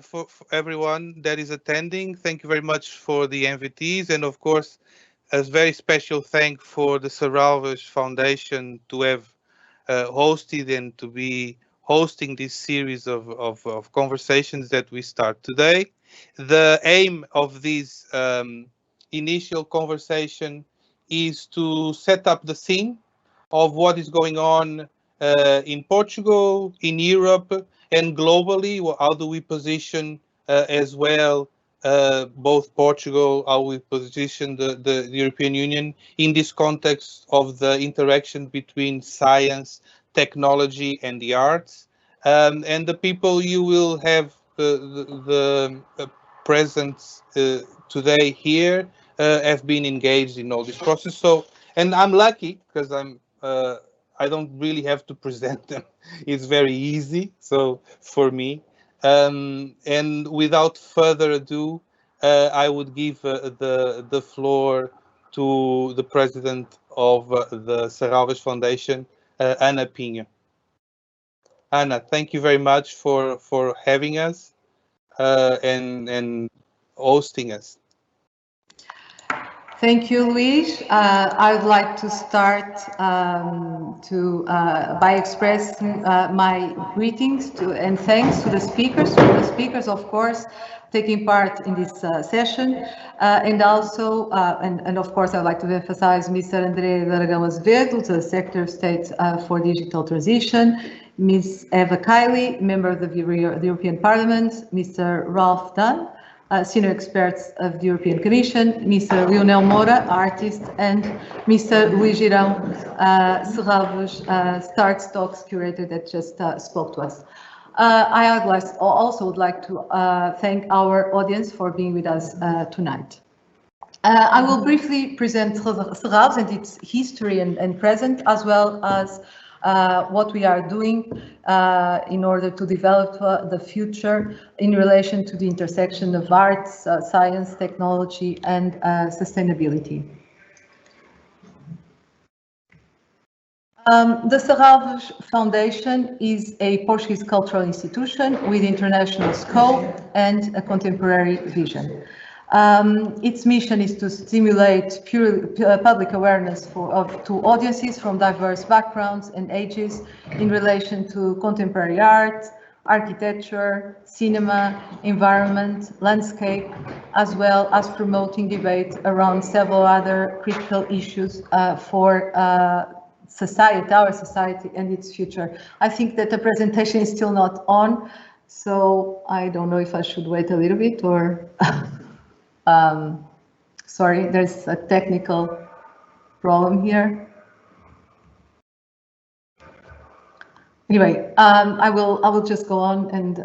for everyone that is attending. Thank you very much for the invitees, and of course, a very special thank for the SERRALVES Foundation to have hosted and to be hosting this series of conversations that we start today. The aim of this initial conversation is to set up the scene of what is going on in Portugal, in Europe, and globally. How do we position as well both Portugal, how we position the European Union in this context of the interaction between science, technology, and the arts. And the people you will have the presence today here have been engaged in all this process. So, and I'm lucky because I don't really have to present them. It's very easy. So for me, and without further ado, I would give the floor to the president of the SERRALVES Foundation, Ana Pinho. Ana, thank you very much for having us and hosting us. Thank you, Luís. I would like to start by expressing my greetings and thanks to the speakers, of course, taking part in this session, and also, and of course, I'd like to emphasize Mr. André de Aragão Azevedo, the Secretary of State for Digital Transition, Ms. Eva Kaili, member of the European Parliament, Mr. Ralph Dunn, senior experts of the European Commission, Mr. Leonel Moura, artist, and Mr. Luís Girão, SERRALVES S++TARTS Talks curator that just spoke to us. I also would like to thank our audience for being with us tonight. I will briefly present SERRALVES and its history and present, as well as what we are doing in order to develop the future in relation to the intersection of arts, science, technology, and sustainability. The SERRALVES Foundation is a Portuguese cultural institution with international scope and a contemporary vision. Its mission is to stimulate public awareness to audiences from diverse backgrounds and ages in relation to contemporary art, architecture, cinema, environment, landscape, as well as promoting debate around several other critical issues for society, our society and its future. I think that the presentation is still not on, so I don't know if I should wait a little bit or... sorry, there's a technical problem here. Anyway, I will just go on and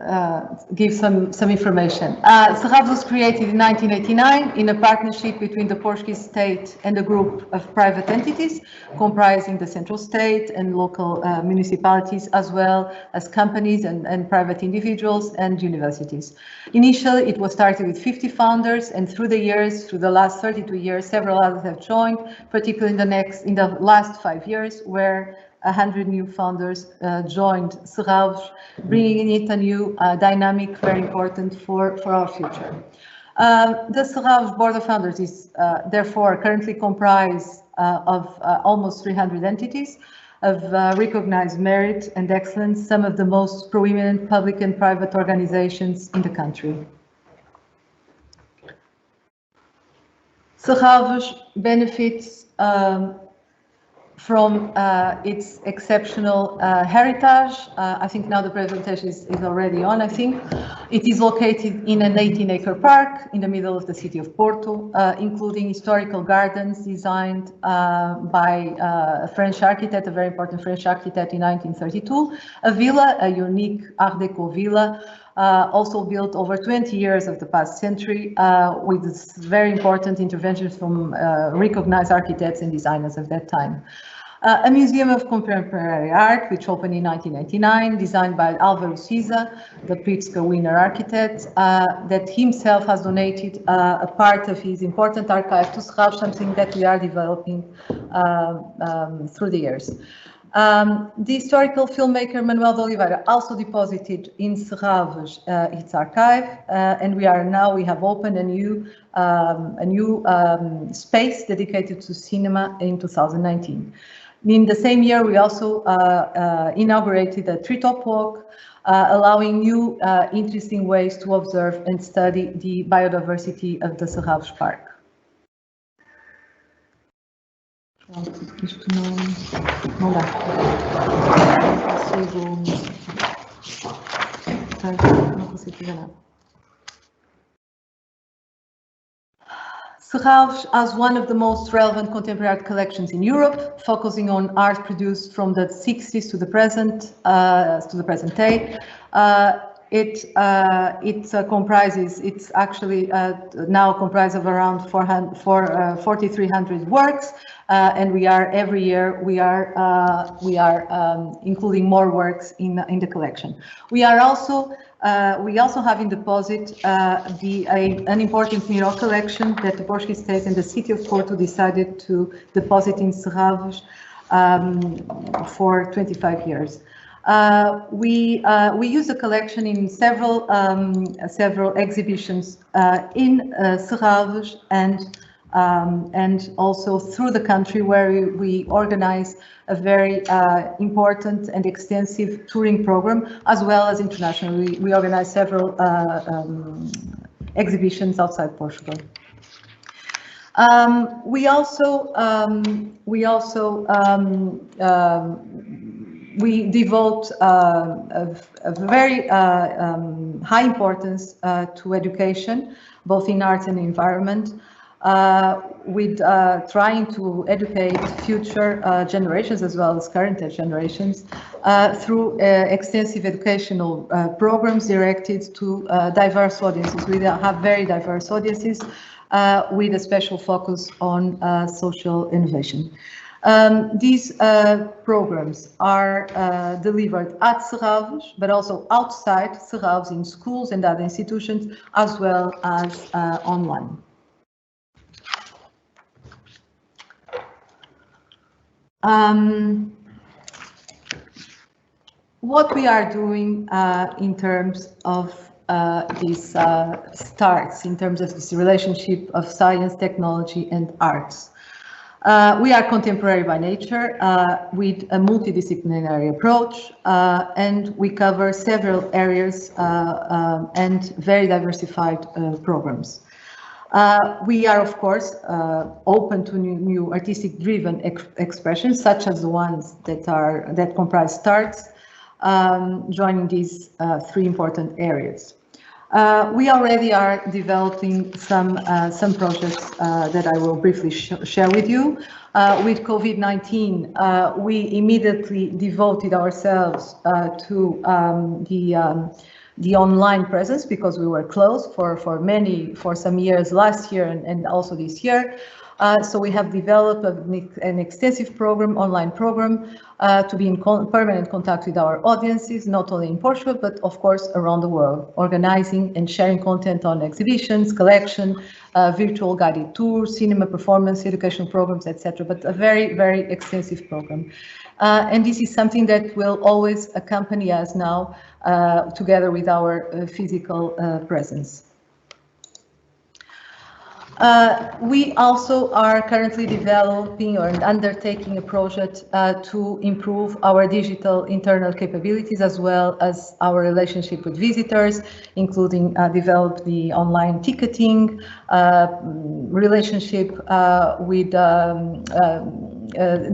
give some information. SERRALVES was created in 1989 in a partnership between the Portuguese state and a group of private entities comprising the central state and local municipalities, as well as companies and private individuals and universities. Initially, it was started with 50 founders, and through the last 32 years, several others have joined, particularly in the last 5 years, where 100 new founders joined SERRALVES, bringing in it a new dynamic, very important for our future. The SERRALVES Board of Founders is therefore currently comprised of almost 300 entities of recognized merit and excellence, some of the most prominent public and private organizations in the country. SERRALVES benefits from its exceptional heritage. I think now the presentation is already on, I think. It is located in an 18-acre park in the middle of the city of Porto, including historical gardens designed by a French architect, a very important French architect in 1932, a villa, a unique Art Deco villa, also built over 20 years of the past century, with very important interventions from recognized architects and designers of that time. A museum of contemporary art, which opened in 1999, designed by Álvaro Siza, the Pritzker winner architect, that himself has donated a part of his important archive to SERRALVES, something that we are developing through the years. The historical filmmaker Manuel de Oliveira also deposited in Serralves its archive, and we have opened a new space dedicated to cinema in 2019. In the same year, we also inaugurated a treetop walk, allowing new interesting ways to observe and study the biodiversity of the Serralves Park. Isto não dá. Não consigo fazer nada. Serralves has one of the most relevant contemporary art collections in Europe, focusing on art produced from the 60s to the present day. It's actually now comprised of around 4,300 works, and every year we are including more works in the collection. We also have in deposit an important mural collection that the Portuguese state and the city of Porto decided to deposit in Serralves for 25 years. We use the collection in several exhibitions in Serralves and also through the country, where we organize a very important and extensive touring program, as well as internationally. We organize several exhibitions outside Portugal. We devote a very high importance to education, both in art and environment, with trying to educate future generations as well as current generations through extensive educational programs directed to diverse audiences. We have very diverse audiences with a special focus on social innovation. These programs are delivered at Serralves, but also outside Serralves in schools and other institutions, as well as online. What we are doing in terms of these starts, in terms of this relationship of science, technology, and arts. We are contemporary by nature with a multidisciplinary approach, and we cover several areas and very diversified programs. We are, of course, open to new artistic-driven expressions, such as the ones that comprise starts, joining these three important areas. We already are developing some projects that I will briefly share with you. With COVID-19, we immediately devoted ourselves to the online presence, because we were closed for some years last year and also this year. So we have developed an extensive program, online program, to be in permanent contact with our audiences, not only in Portugal, but of course around the world, organizing and sharing content on exhibitions, collection, virtual guided tours, cinema performance, educational programs, etc. But a very, very extensive program. And this is something that will always accompany us now, together with our physical presence. We also are currently developing or undertaking a project to improve our digital internal capabilities, as well as our relationship with visitors, including develop the online ticketing, relationship with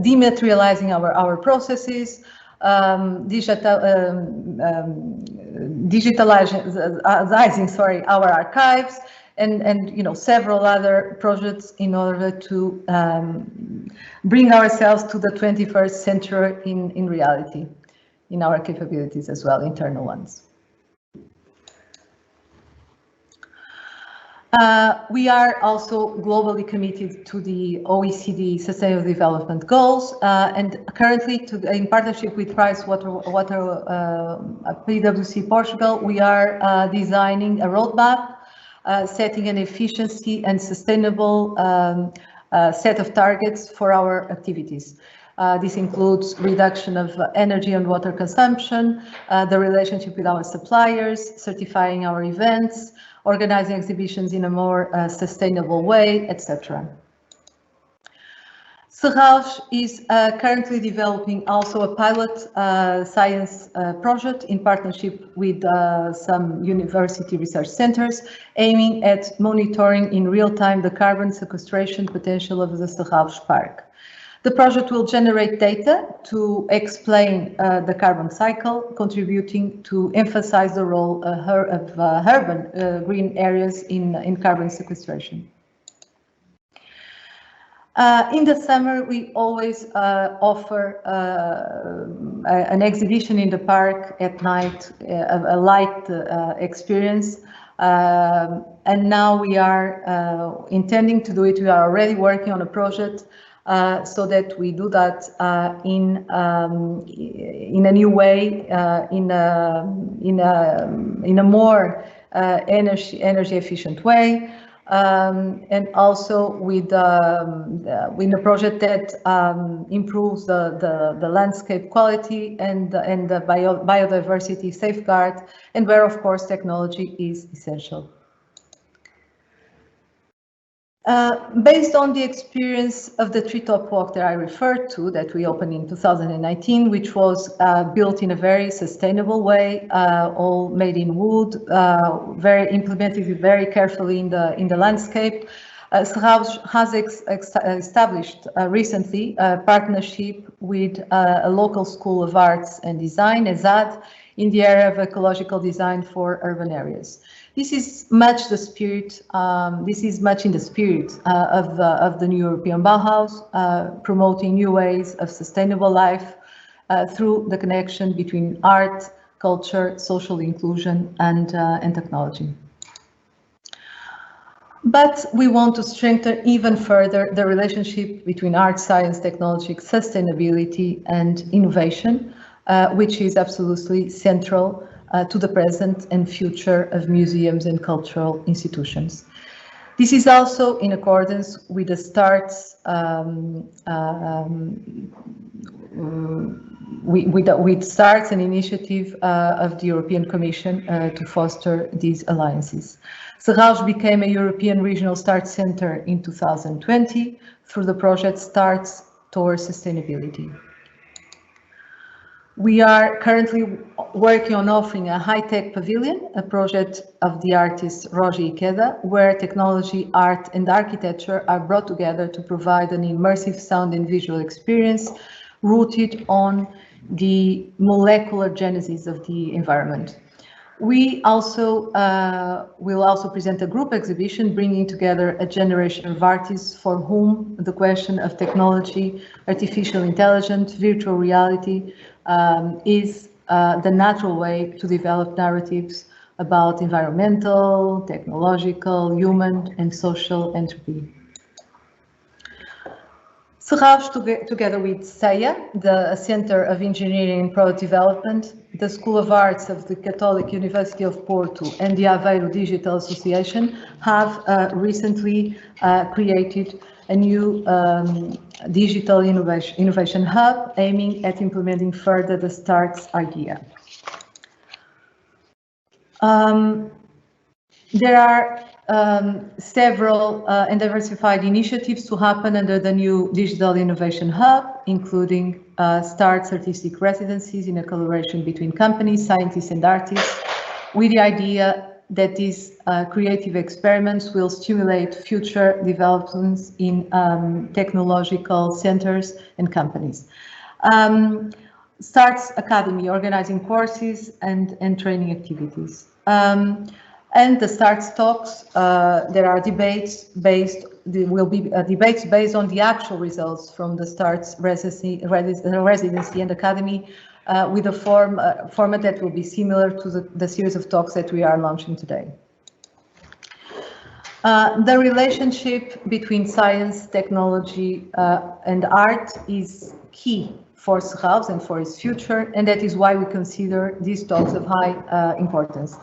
dematerializing our processes, digitalizing our archives, and several other projects in order to bring ourselves to the 21st century in reality, in our capabilities as well, internal ones. We are also globally committed to the OECD Sustainable Development Goals, and currently, in partnership with PwC Portugal, we are designing a roadmap, setting an efficiency and sustainable set of targets for our activities. This includes reduction of energy and water consumption, the relationship with our suppliers, certifying our events, organizing exhibitions in a more sustainable way, etc. SERRALVES is currently developing also a pilot science project in partnership with some university research centers, aiming at monitoring in real time the carbon sequestration potential of the SERRALVES Park. The project will generate data to explain the carbon cycle, contributing to emphasize the role of urban green areas in carbon sequestration. In the summer, we always offer an exhibition in the park at night, a light experience. And now we are intending to do it. We are already working on a project so that we do that in a new way, in a more energy efficient way. And also with a project that improves the landscape quality and the biodiversity safeguard, and where, of course, technology is essential. Based on the experience of the treetop walk that I referred to, that we opened in 2019, which was built in a very sustainable way, all made in wood, implemented very carefully in the landscape. SERRALVES has established recently a partnership with a local school of arts and design, ESAD, in the area of ecological design for urban areas. This is much in the spirit of the new European Bauhaus, promoting new ways of sustainable life through the connection between art, culture, social inclusion, and technology. But we want to strengthen even further the relationship between art, science, technology, sustainability, and innovation, which is absolutely central to the present and future of museums and cultural institutions. This is also in accordance with the STARTS with STARTS, an initiative of the European Commission to foster these alliances. SERRALVES became a European Regional STARTS Center in 2020 through the project STARTS Towards Sustainability. We are currently working on offering a high-tech pavilion, a project of the artist Roger Ikeda, where technology, art, and architecture are brought together to provide an immersive sound and visual experience rooted on the molecular genesis of the environment. We also will also present a group exhibition bringing together a generation of artists for whom the question of technology, artificial intelligence, virtual reality is the natural way to develop narratives about environmental, technological, human, and social entropy. SERRALVES, together with CEIA, the Center of Engineering and Product Development, the School of Arts of the Catholic University of Porto, and the Aveiro Digital Association, have recently created a new digital innovation hub aiming at implementing further the STARTS idea. There are several and diversified initiatives to happen under the new Digital Innovation Hub, including STARTS artistic residencies in a collaboration between companies, scientists, and artists, with the idea that these creative experiments will stimulate future developments in technological centers and companies. STARTS Academy, organizing courses and training activities. And the STARTS talks, there are debates based on the actual results from the STARTS residency and academy, with a format that will be similar to the series of talks that we are launching today. The relationship between science, technology, and art is key for SERRALVES and for its future, and that is why we consider these talks of high importance.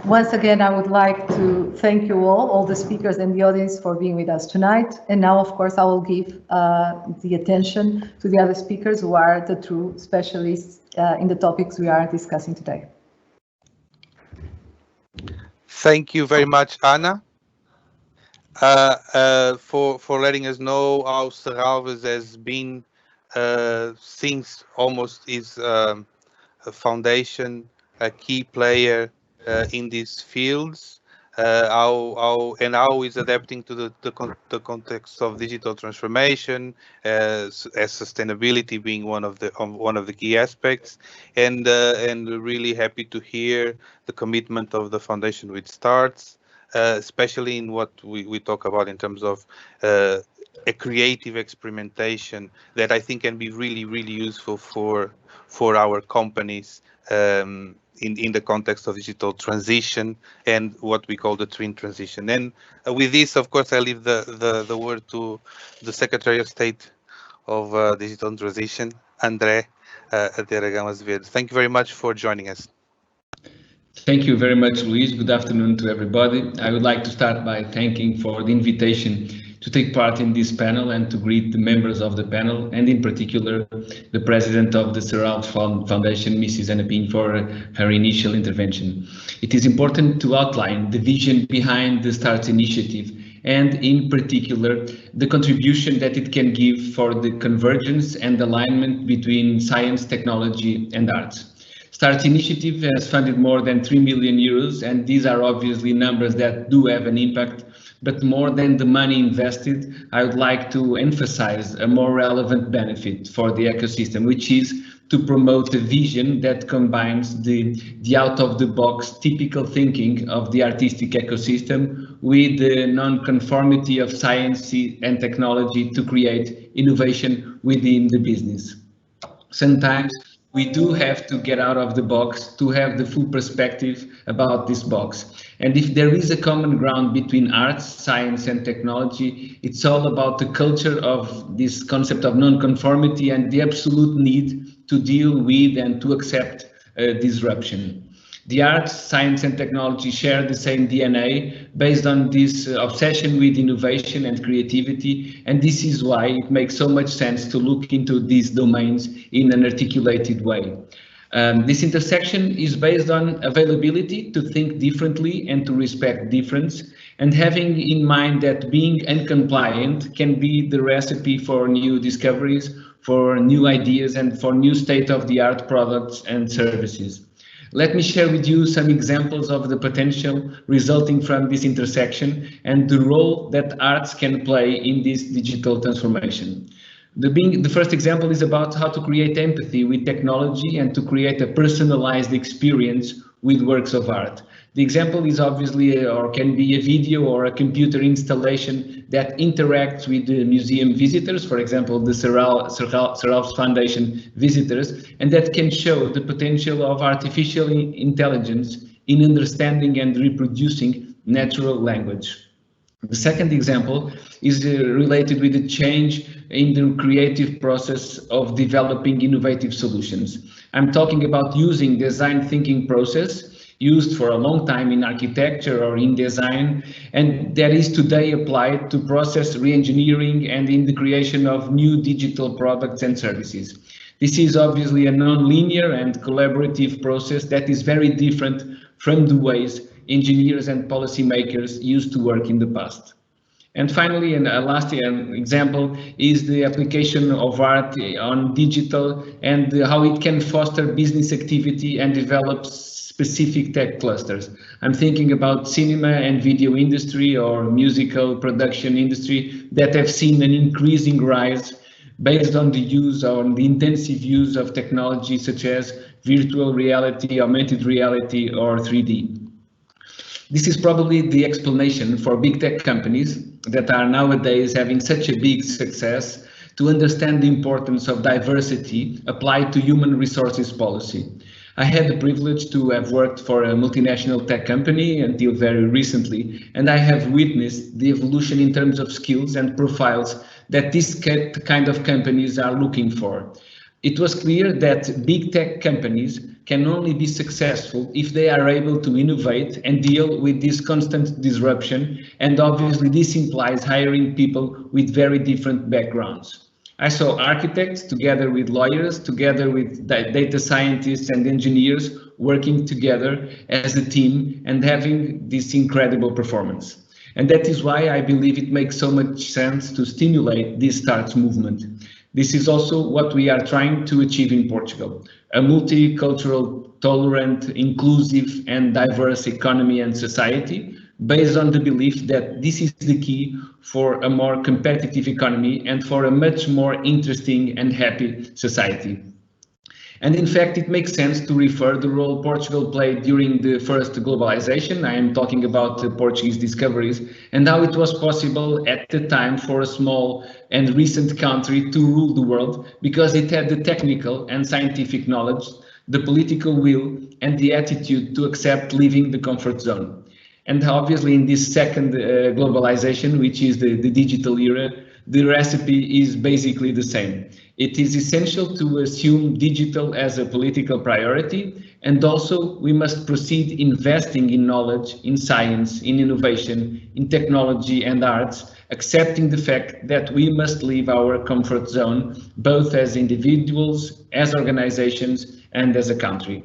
Once again, I would like to thank you all the speakers and the audience for being with us tonight. And now, of course, I will give the attention to the other speakers who are the true specialists in the topics we are discussing today. Thank you very much, Anna, for letting us know how SERRALVES has been since almost is a foundation, a key player in these fields, how is adapting to the context of digital transformation, as sustainability being one of the key aspects, and really happy to hear the commitment of the foundation with STARTS, especially in what we talk about in terms of a creative experimentation that I think can be really useful for our companies in the context of digital transition and what we call the twin transition. And with this, of course, I leave the word to the Secretary of State of Digital Transition, André de Aragão Azevedo. Thank you very much for joining us. Thank you very much, Luís. Good afternoon to everybody. I would like to start by thanking for the invitation to take part in this panel and to greet the members of the panel, and in particular the President of the Seraph Foundation, Mrs. Ana Pinho, for her initial intervention. It is important to outline the vision behind the STARTS initiative, and in particular the contribution that it can give for the convergence and alignment between science, technology and arts. STARTS initiative has funded more than 3 million euros, and these are obviously numbers that do have an impact. But more than the money invested, I would like to emphasize a more relevant benefit for the ecosystem, which is to promote a vision that combines the out-of-the-box typical thinking of the artistic ecosystem with the non-conformity of science and technology to create innovation within the business. Sometimes we do have to get out of the box to have the full perspective about this box. And if there is a common ground between arts, science and technology, it's all about the culture of this concept of non-conformity and the absolute need to deal with and to accept disruption. The arts, science and technology share the same DNA based on this obsession with innovation and creativity, and this is why it makes so much sense to look into these domains in an articulated way. This intersection is based on availability to think differently and to respect difference, and having in mind that being uncompliant can be the recipe for new discoveries, for new ideas and for new state-of-the-art products and services. Let me share with you some examples of the potential resulting from this intersection and the role that arts can play in this digital transformation. The first example is about how to create empathy with technology and to create a personalized experience with works of art. The example is obviously or can be a video or a computer installation that interacts with the museum visitors, for example, the Serralves Foundation visitors, and that can show the potential of artificial intelligence in understanding and reproducing natural language. The second example is related with the change in the creative process of developing innovative solutions. I'm talking about using design thinking process used for a long time in architecture or in design, and that is today applied to process re-engineering and in the creation of new digital products and services. This is obviously a non-linear and collaborative process that is very different from the ways engineers and policymakers used to work in the past. And finally, and a last example is the application of art on digital and how it can foster business activity and develop specific tech clusters. I'm thinking about cinema and video industry or musical production industry that have seen an increasing rise based on the intensive use of technology such as virtual reality, augmented reality, or 3D. This is probably the explanation for big tech companies that are nowadays having such a big success to understand the importance of diversity applied to human resources policy. I had the privilege to have worked for a multinational tech company until very recently, and I have witnessed the evolution in terms of skills and profiles that this kind of companies are looking for. It was clear that big tech companies can only be successful if they are able to innovate and deal with this constant disruption, and obviously this implies hiring people with very different backgrounds. I saw architects together with lawyers, together with data scientists and engineers working together as a team and having this incredible performance. And that is why I believe it makes so much sense to stimulate this STARTS movement. This is also what we are trying to achieve in Portugal, a multicultural, tolerant, inclusive and diverse economy and society, based on the belief that this is the key for a more competitive economy and for a much more interesting and happy society. And in fact, it makes sense to refer the role Portugal played during the first globalization. I am talking about the Portuguese discoveries and how it was possible at the time for a small and recent country to rule the world because it had the technical and scientific knowledge, the political will, and the attitude to accept leaving the comfort zone. And obviously in this second globalization, which is the digital era, the recipe is basically the same. It is essential to assume digital as a political priority, and also we must proceed investing in knowledge, in science, in innovation, in technology and arts, accepting the fact that we must leave our comfort zone, both as individuals, as organizations, and as a country.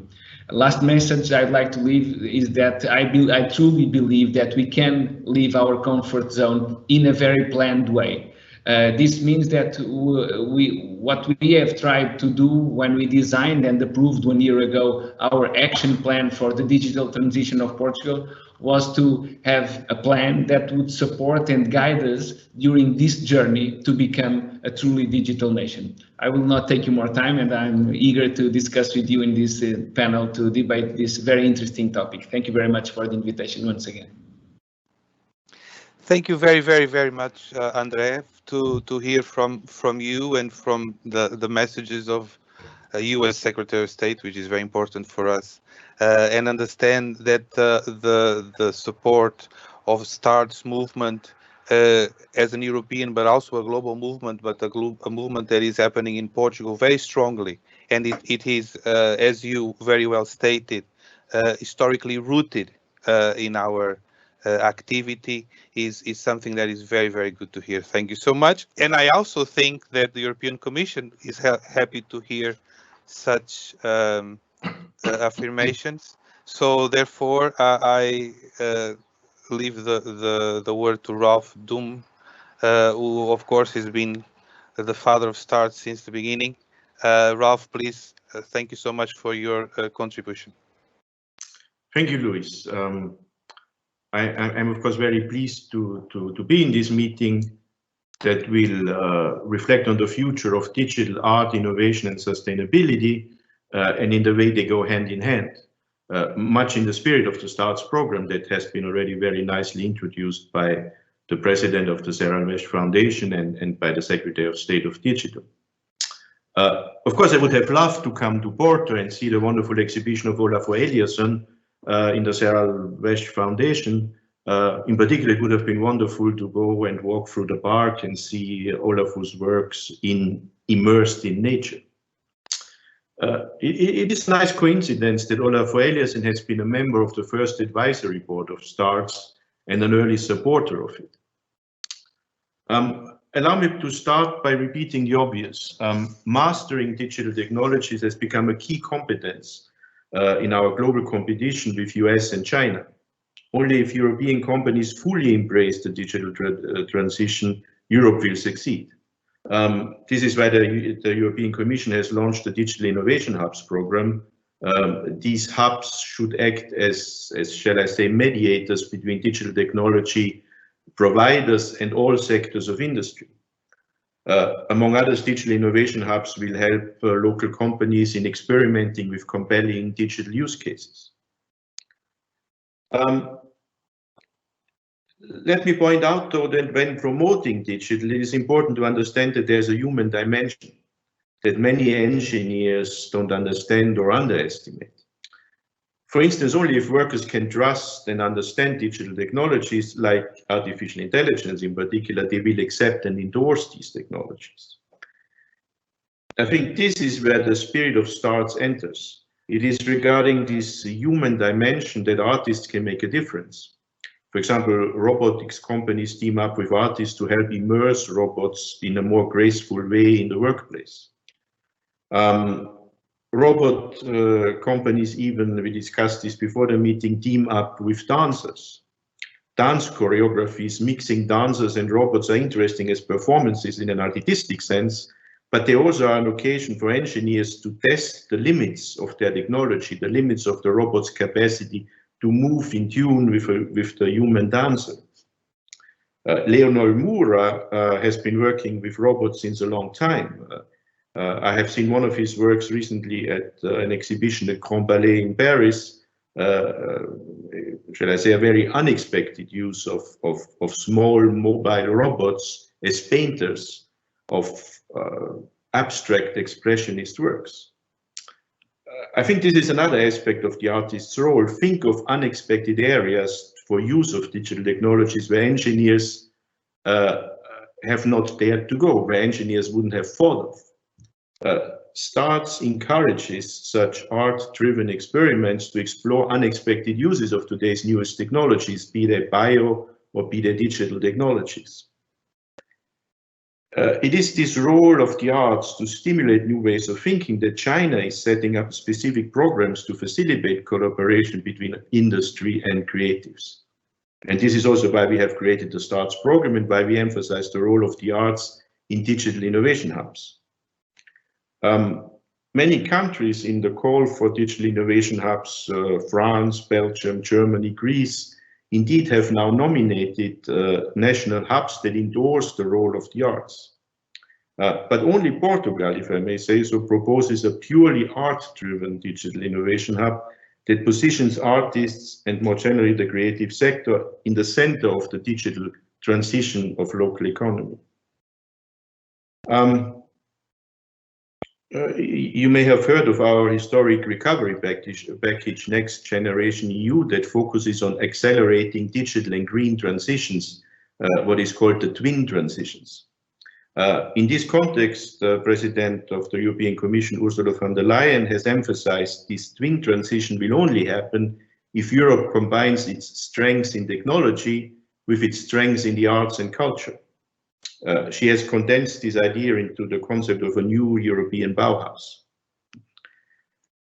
Last message I'd like to leave is that I truly believe that we can leave our comfort zone in a very planned way. This means that what we have tried to do when we designed and approved 1 year ago our action plan for the digital transition of Portugal was to have a plan that would support and guide us during this journey to become a truly digital nation. I will not take you more time, and I'm eager to discuss with you in this panel to debate this very interesting topic. Thank you very much for the invitation once again. Thank you very much, André, to hear from you and from the messages of U.S. Secretary of State, which is very important for us, and understand that the support of STARTS movement as an European, but also a global movement, but a movement that is happening in Portugal very strongly, and it is, as you very well stated, historically rooted in our activity is something that is very good to hear. Thank you so much. And I also think that the European Commission is happy to hear such affirmations. So therefore, I leave the word to Ralph Doom, who of course has been the father of STARTS since the beginning. Ralph, please, thank you so much for your contribution. Thank you, Luis. I'm of course very pleased to be in this meeting that will reflect on the future of digital art, innovation and sustainability, and in the way they go hand in hand, much in the spirit of the STARTS program that has been already very nicely introduced by the president of the SERRALVES Foundation and by the Secretary of State of Digital. Of course, I would have loved to come to Porto and see the wonderful exhibition of Ólafur Eliasson in the SERRALVES Foundation. In particular, it would have been wonderful to go and walk through the park and see Ólafur's works immersed in nature. It is a nice coincidence that Ólafur Eliasson has been a member of the first advisory board of STARTS and an early supporter of it. Allow me to start by repeating the obvious. Mastering digital technologies has become a key competence in our global competition with US and China. Only if European companies fully embrace the digital transition, Europe will succeed. This is why the European Commission has launched the Digital Innovation Hubs program. These hubs should act as shall I say, mediators between digital technology providers and all sectors of industry. Among others, digital innovation hubs will help local companies in experimenting with compelling digital use cases. Let me point out, though, that when promoting digital, it is important to understand that there's a human dimension that many engineers don't understand or underestimate. For instance, only if workers can trust and understand digital technologies like artificial intelligence in particular, they will accept and endorse these technologies. I think this is where the spirit of STARTS enters. It is regarding this human dimension that artists can make a difference. For example, robotics companies team up with artists to help immerse robots in a more graceful way in the workplace. Robot companies, even, we discussed this before the meeting, team up with dancers. Dance choreographies, mixing dancers and robots are interesting as performances in an artistic sense, but they also are an occasion for engineers to test the limits of their technology, the limits of the robot's capacity to move in tune with the human dancer. Leonel Moura has been working with robots since a long time. I have seen one of his works recently at an exhibition at Grand Palais in Paris. Shall I say, a very unexpected use of small mobile robots as painters of abstract expressionist works. I think this is another aspect of the artist's role. Think of unexpected areas for use of digital technologies where engineers have not dared to go, where engineers wouldn't have thought of. STARTS encourages such art-driven experiments to explore unexpected uses of today's newest technologies, be they bio or be they digital technologies. It is this role of the arts to stimulate new ways of thinking that China is setting up specific programs to facilitate collaboration between industry and creatives. And this is also why we have created the STARTS program and why we emphasize the role of the arts in digital innovation hubs. Many countries in the call for digital innovation hubs, France, Belgium, Germany, Greece, indeed have now nominated national hubs that endorse the role of the arts. But only Portugal, if I may say so, proposes a purely art-driven digital innovation hub that positions artists and more generally the creative sector in the center of the digital transition of local economy. You may have heard of our historic recovery package, Next Generation EU, that focuses on accelerating digital and green transitions, what is called the twin transitions. In this context, the President of the European Commission, Ursula von der Leyen, has emphasized this twin transition will only happen if Europe combines its strengths in technology with its strengths in the arts and culture. She has condensed this idea into the concept of a new European Bauhaus.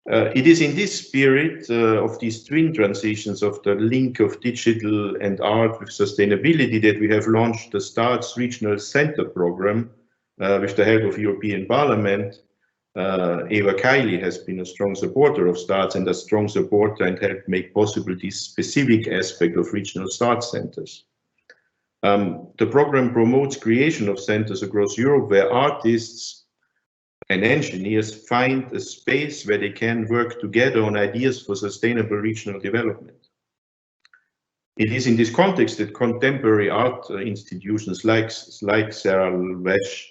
It is in this spirit of these twin transitions of the link of digital and art with sustainability that we have launched the STARTS Regional Center program with the help of European Parliament. Eva Kaili has been a strong supporter of STARTS and a strong supporter and helped make possible this specific aspect of regional STARTS centers. The program promotes creation of centers across Europe where artists and engineers find a space where they can work together on ideas for sustainable regional development. It is in this context that contemporary art institutions like SERRALVES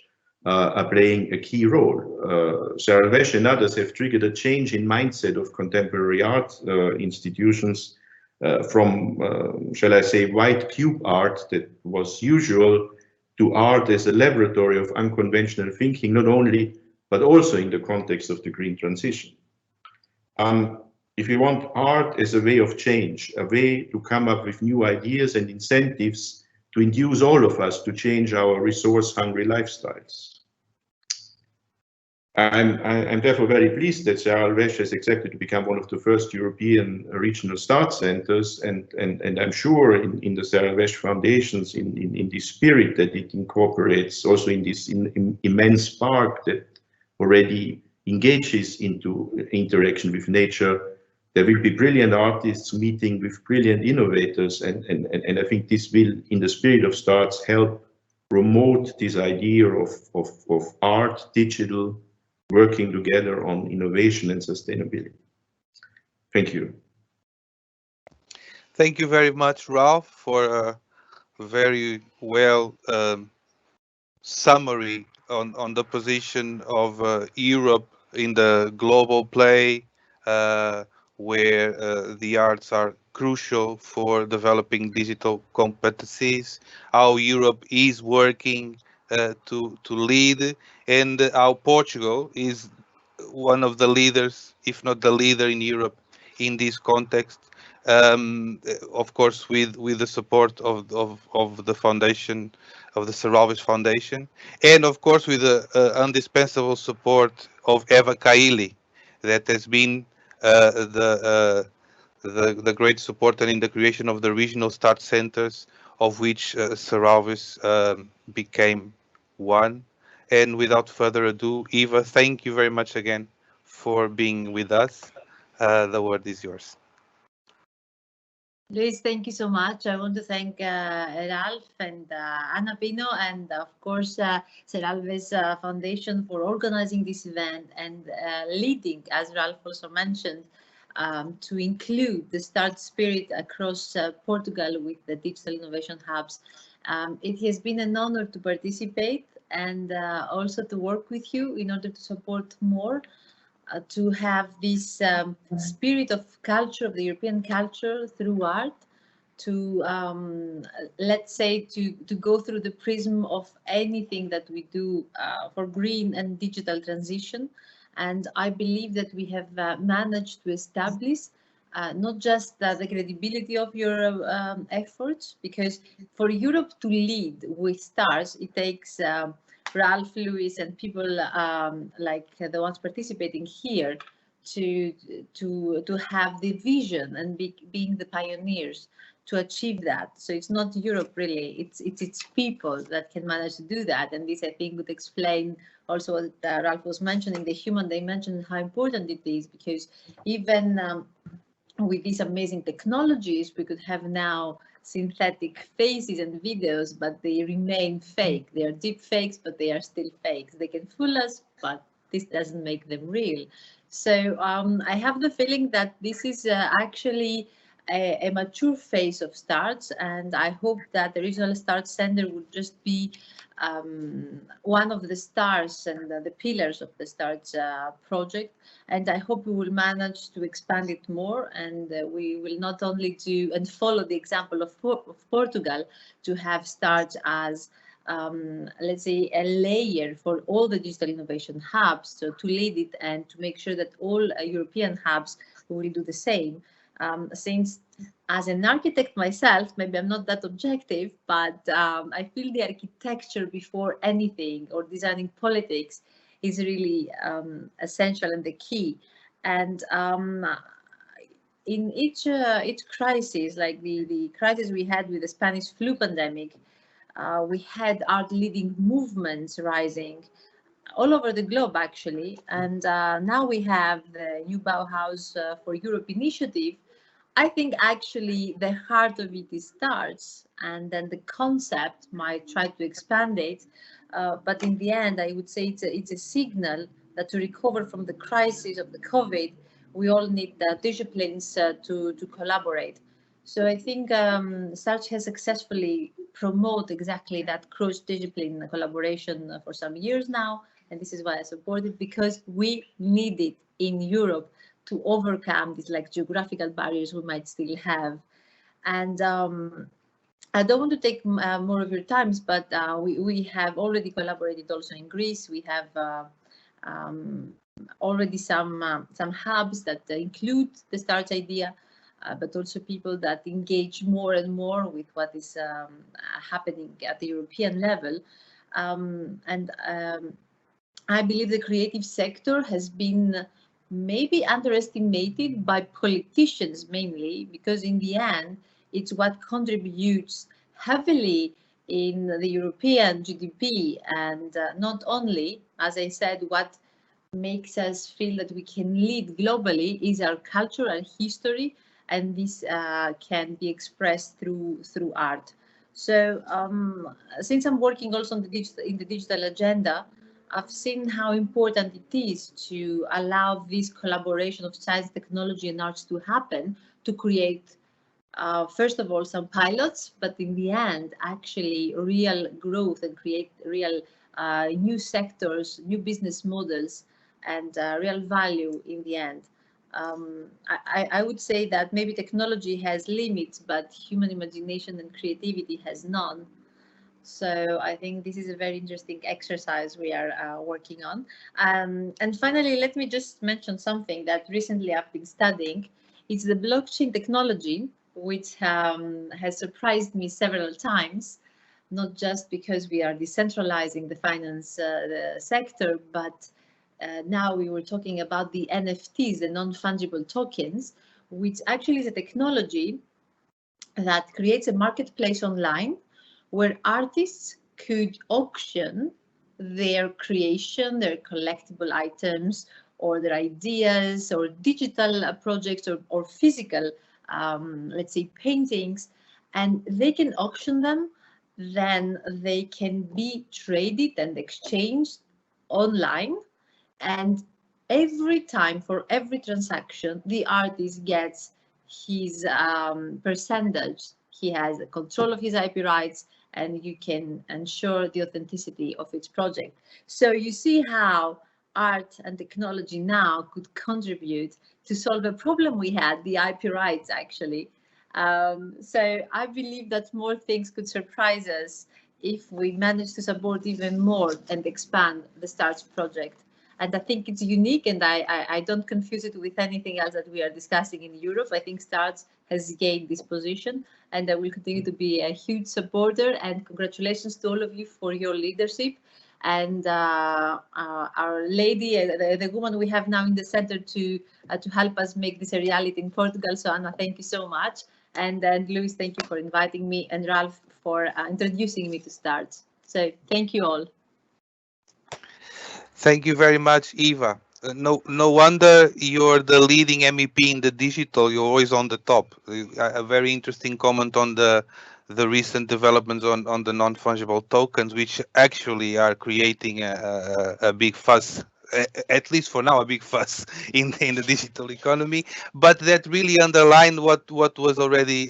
are playing a key role. SERRALVES and others have triggered a change in mindset of contemporary art institutions from, shall I say, white cube art that was usual to art as a laboratory of unconventional thinking, not only, but also in the context of the green transition. If you want art as a way of change, a way to come up with new ideas and incentives to induce all of us to change our resource-hungry lifestyles. I'm therefore very pleased that SERRALVES has accepted to become one of the first European regional START centers, and I'm sure in the SERRALVES foundations, in this spirit that it incorporates, also in this immense park that already engages into interaction with nature, there will be brilliant artists meeting with brilliant innovators, and I think this will, in the spirit of STARTS, help promote this idea of art, digital, working together on innovation and sustainability. Thank you. Thank you very much, Ralph, for a very well summary on the position of Europe in the global play, where the arts are crucial for developing digital competencies, how Europe is working to lead, and how Portugal is one of the leaders, if not the leader in Europe in this context. Of course, with the support of the foundation, of the SERRALVES Foundation, and of course with the indispensable support of Eva Kaili, that has been the great supporter in the creation of the regional start centers, of which SERRALVES became one. And without further ado, Eva, thank you very much again for being with us. The word is yours. Luis, thank you so much. I want to thank Ralph and Anna Pino, and of course SERRALVES Foundation for organizing this event and leading, as Ralph also mentioned, to include the START spirit across Portugal with the digital innovation hubs. It has been an honor to participate and also to work with you in order to support more, to have this spirit of culture, of the European culture through art, to let's say to go through the prism of anything that we do for green and digital transition. And I believe that we have managed to establish not just the credibility of your efforts, because for Europe to lead with stars, it takes Ralph, Luis, and people like the ones participating here to have the vision and being the pioneers to achieve that. So it's not Europe really, it's people that can manage to do that. And this, I think, would explain also what Ralph was mentioning, the human dimension and how important it is, because even with these amazing technologies, we could have now synthetic faces and videos, but they remain fake. They are deep fakes, but they are still fakes. They can fool us, but this doesn't make them real. So I have the feeling that this is actually a mature phase of STARTS, and I hope that the Regional STARTS Center would just be one of the stars and the pillars of the STARTS project. And I hope we will manage to expand it more, and we will not only do and follow the example of Portugal to have STARTS as let's say a layer for all the digital innovation hubs, so to lead it and to make sure that all European hubs will do the same. Since as an architect myself, maybe I'm not that objective, but I feel the architecture before anything or designing politics is really essential and the key. And in each crisis, like the crisis we had with the Spanish flu pandemic, we had art leading movements rising all over the globe, actually. And now we have the new Bauhaus for Europe initiative. I think actually the heart of it is STARTS, and then the concept might try to expand it. But in the end, I would say it's a signal that to recover from the crisis of the COVID, we all need the disciplines to collaborate. So I think STARTS has successfully promoted exactly that cross-discipline collaboration for some years now. And this is why I support it, because we need it in Europe to overcome these like geographical barriers we might still have. And I don't want to take more of your times, but we have already collaborated also in Greece. We have already some hubs that include the STARTS idea, but also people that engage more and more with what is happening at the European level. I believe the creative sector has been maybe underestimated by politicians mainly, because in the end, it's what contributes heavily in the European GDP, and not only, as I said, what makes us feel that we can lead globally is our culture and history, and this can be expressed through art. So since I'm working also on in the digital agenda, I've seen how important it is to allow this collaboration of science, technology, and arts to happen, to create, first of all, some pilots, but in the end, actually real growth and create real new sectors, new business models, and real value in the end. I would say that maybe technology has limits, but human imagination and creativity has none. So I think this is a very interesting exercise we are working on. And finally, let me just mention something that recently I've been studying. It's the blockchain technology, which has surprised me several times, not just because we are decentralizing the finance sector, but now we were talking about the NFTs, the non-fungible tokens, which actually is a technology that creates a marketplace online where artists could auction their creation, their collectible items, or their ideas, or digital projects, or physical, let's say, paintings, and they can auction them. Then they can be traded and exchanged online, and every time, for every transaction, the artist gets his percentage. He has control of his IP rights, and you can ensure the authenticity of each project. So you see how art and technology now could contribute to solve a problem we had, the IP rights, actually. So I believe that more things could surprise us if we manage to support even more and expand the STARTS project. And I think it's unique, and I don't confuse it with anything else that we are discussing in Europe. I think STARTS has gained this position, and I will continue to be a huge supporter. And congratulations to all of you for your leadership. And our lady, the woman we have now in the center to help us make this a reality in Portugal. So Anna, thank you so much. And Luis, thank you for inviting me, and Ralph for introducing me to STARTS. So thank you all. Thank you very much, Eva. No wonder you're the leading MEP in the digital. You're always on the top. A very interesting comment on the recent developments on the non-fungible tokens, which actually are creating a big fuss, at least for now, a big fuss in the digital economy. But that really underlined what was already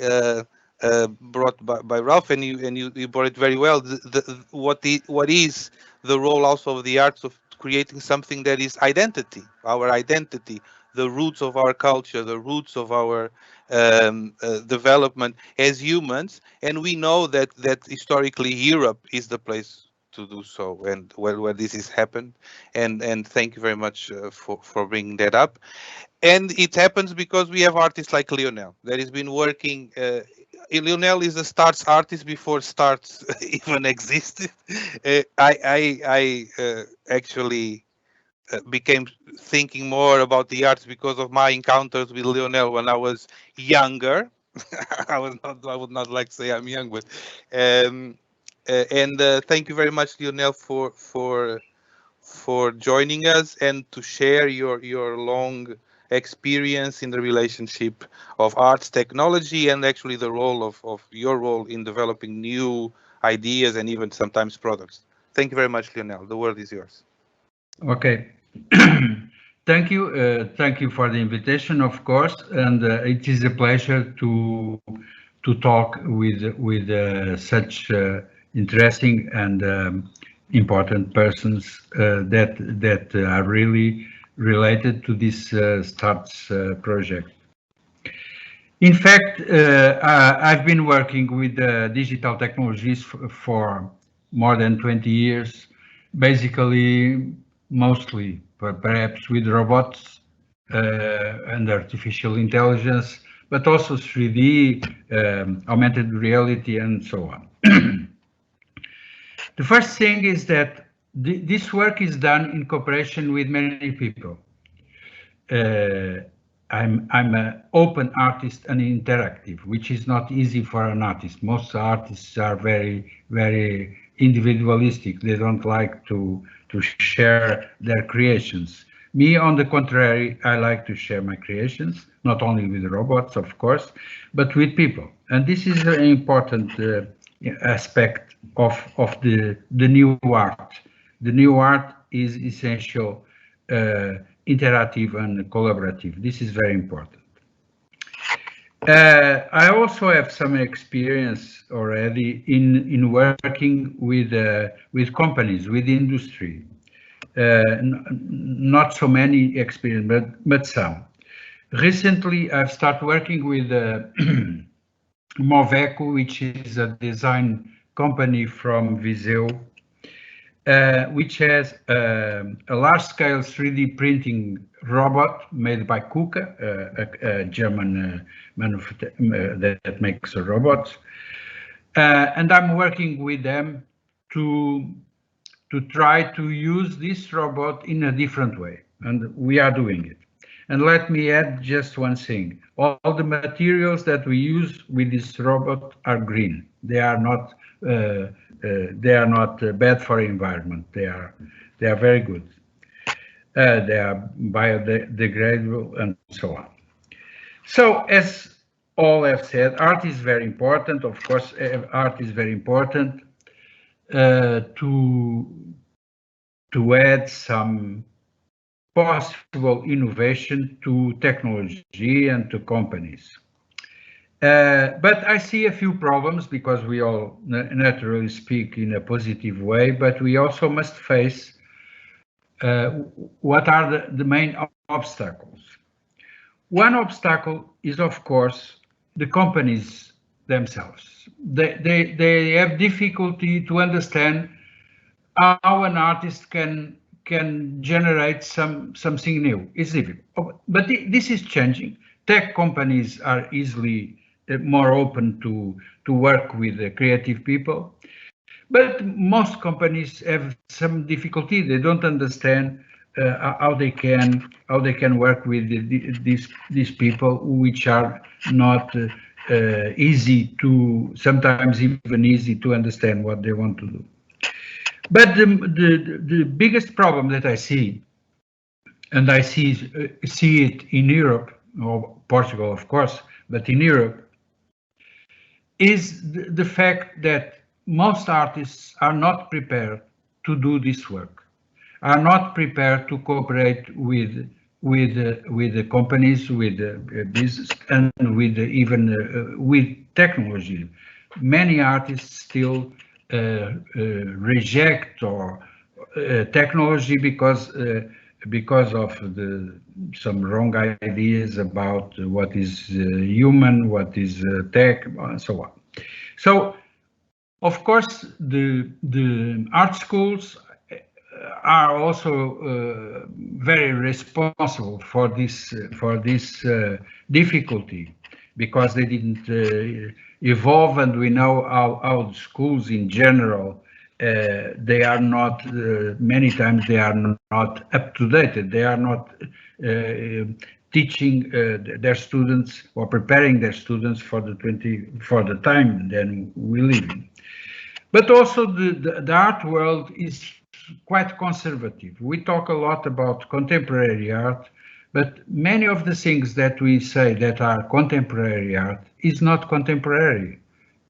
brought by Ralph, and you brought it very well. What is the role also of the arts of creating something that is identity, our identity, the roots of our culture, the roots of our development as humans. And we know that historically Europe is the place to do so, and where this has happened. And thank you very much for bringing that up. And it happens because we have artists like Leonel that has been working. Leonel is a STARTS artist before STARTS even existed. I actually became thinking more about the arts because of my encounters with Leonel when I was younger. I would not like to say I'm young, but thank you very much, Leonel, for joining us and to share your long experience in the relationship of arts, technology, and actually the role of your role in developing new ideas and even sometimes products. Thank you very much, Leonel. The word is yours. Okay. Thank you. Thank you for the invitation, of course, and it is a pleasure to talk with such interesting and important persons that are really related to this STARTS project. In fact, I've been working with digital technologies for more than 20 years, basically, mostly, perhaps with robots and artificial intelligence, but also 3D, augmented reality, and so on. The first thing is that this work is done in cooperation with many people. I'm an open artist and interactive, which is not easy for an artist. Most artists are very, very individualistic. They don't like to share their creations. Me, on the contrary, I like to share my creations, not only with robots, of course, but with people. And this is an important aspect of the new art. The new art is essential, interactive and collaborative. This is very important. I also have some experience already in working with companies, with industry. Not so many experience, but some. Recently, I've started working with Moveco, which is a design company from Viseu, which has a large-scale 3D printing robot made by KUKA, a German manufacturer that makes robots. And I'm working with them to try to use this robot in a different way, and we are doing it. And let me add just one thing. All the materials that we use with this robot are green. They are not bad for the environment. They are very good. They are biodegradable and so on. So as all have said, art is very important. Of course, art is very important to add some possible innovation to technology and to companies. But I see a few problems because we all naturally speak in a positive way, but we also must face what are the main obstacles. One obstacle is, of course, the companies themselves. They have difficulty to understand how an artist can generate something new. It's difficult, but this is changing. Tech companies are easily more open to work with creative people, but most companies have some difficulty. They don't understand how they can work with these people, which are not easy to, sometimes even easy to understand what they want to do. But the biggest problem that I see, and I see it in Europe, or Portugal, of course, but in Europe, is the fact that most artists are not prepared to do this work, are not prepared to cooperate with the companies, with the business, and with even with technology. Many artists still reject or technology because of some wrong ideas about what is human, what is tech, and so on. So, of course, the art schools are also very responsible for this difficulty, because they didn't evolve, and we know how the schools in general they are not, many times they are not up to date. They are not teaching their students or preparing their students for the time then we live in. But also the art world is quite conservative. We talk a lot about contemporary art, but many of the things that we say that are contemporary art is not contemporary.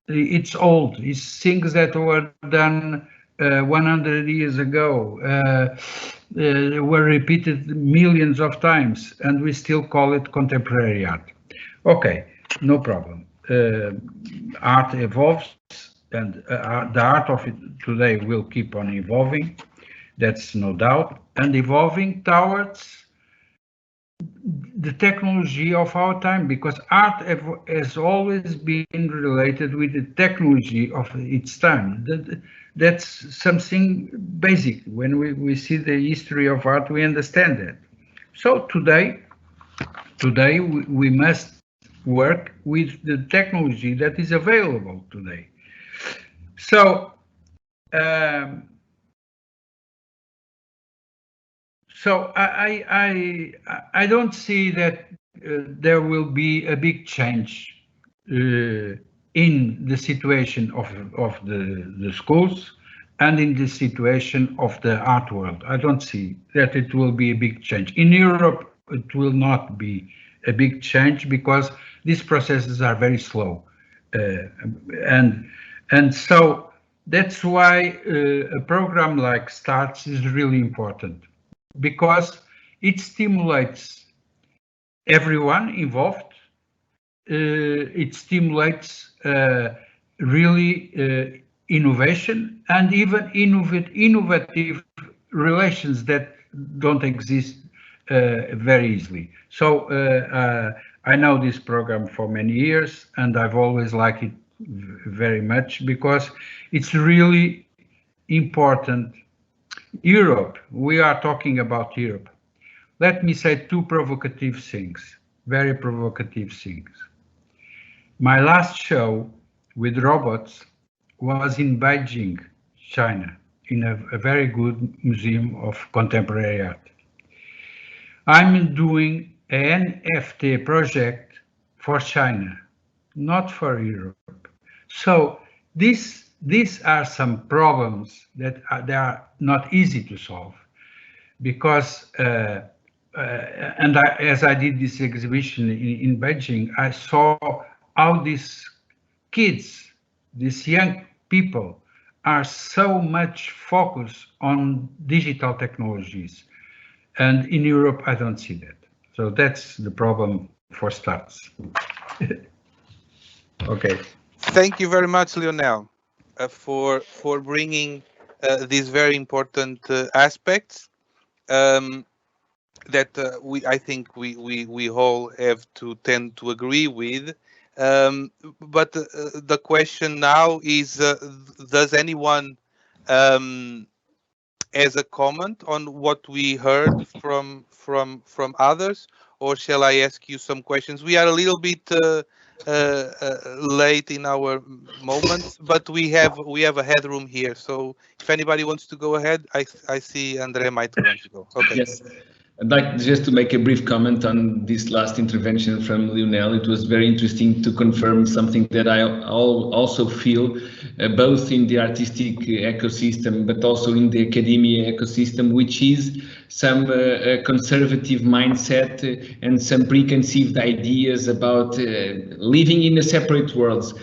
It's old. It's things that were done 100 years ago, were repeated millions of times, and we still call it contemporary art. Okay, no problem. Art evolves, and the art of it today will keep on evolving. That's no doubt, and evolving towards the technology of our time, because art has always been related with the technology of its time. That's something basic. When we see the history of art, we understand that. So today we must work with the technology that is available today. So I don't see that there will be a big change in the situation of the schools and in the situation of the art world. I don't see that it will be a big change. In Europe, it will not be a big change because these processes are very slow. And so that's why a program like STARTS is really important, because it stimulates everyone involved. It stimulates really innovation and even innovative relations that don't exist very easily. So I know this program for many years, and I've always liked very much, because it's really important. Europe, we are talking about Europe. Let me say two provocative things, very provocative things. My last show with robots was in Beijing, China, in a very good museum of contemporary art. I'm doing an NFT project for China, not for Europe. So these are some problems that they are not easy to solve, because as I did this exhibition in Beijing, I saw how these kids, these young people, are so much focused on digital technologies. And in Europe, I don't see that. So that's the problem for STARTS. Okay. Thank you very much, Leonel, for bringing these very important aspects that I think we all have to tend to agree with. But the question now is, does anyone as a comment on what we heard from others, or shall I ask you some questions? We are a little bit late in our moments, but we have a headroom here. So if anybody wants to go ahead, I see André might want to go. Okay. Yes. I'd like just to make a brief comment on this last intervention from Leonel. It was very interesting to confirm something that I also feel, both in the artistic ecosystem, but also in the academia ecosystem, which is some conservative mindset and some preconceived ideas about living in a separate worlds.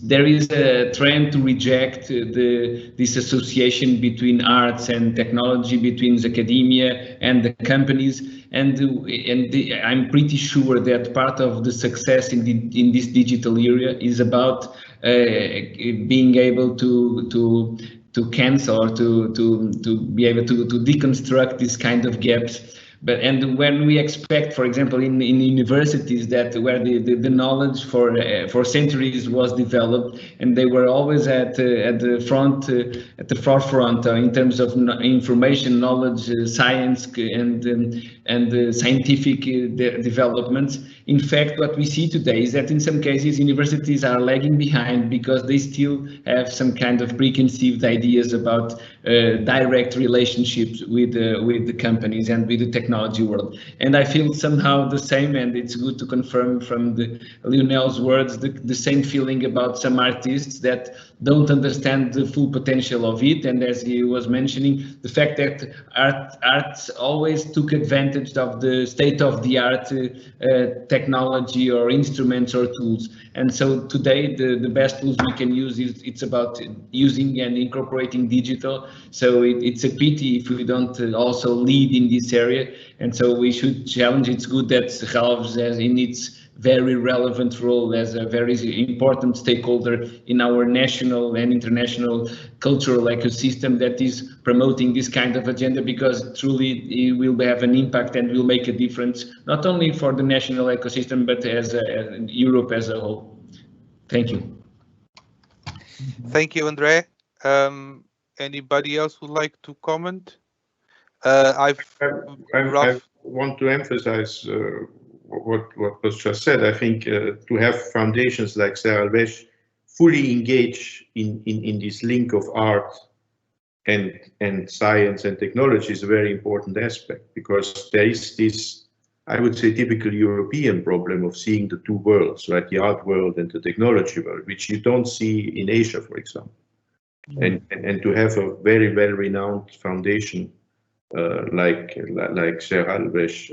There is a trend to reject this association between arts and technology, between the academia and the companies, and I'm pretty sure that part of the success in this digital area is about being able to cancel or to be able to deconstruct this kind of gaps. And when we expect, for example, in universities that where the knowledge for centuries was developed, and they were always at the forefront in terms of information, knowledge, science, and scientific developments. In fact, what we see today is that in some cases universities are lagging behind because they still have some kind of preconceived ideas about direct relationships with the companies and with the technology world. And I feel somehow the same, and it's good to confirm from Leonel's words the same feeling about some artists that don't understand the full potential of it. And as he was mentioning, the fact that arts always took advantage of the state-of-the-art technology or instruments or tools. And so today the best tools we can use it's about using and incorporating digital. So it's a pity if we don't also lead in this area. And so we should challenge. It's good that SERRALVES has in its very relevant role as a very important stakeholder in our national and international cultural ecosystem that is promoting this kind of agenda, because truly it will have an impact and will make a difference, not only for the national ecosystem, but as Europe as a whole. Thank you. Thank you, André. Anybody else would like to comment? I want to emphasize what was just said. I think to have foundations like SERRALVES fully engage in this link of art and science and technology is a very important aspect, because there is this, I would say, typical European problem of seeing the two worlds, right? The art world and the technology world, which you don't see in Asia, for example. And to have a very well-renowned foundation like SERRALVES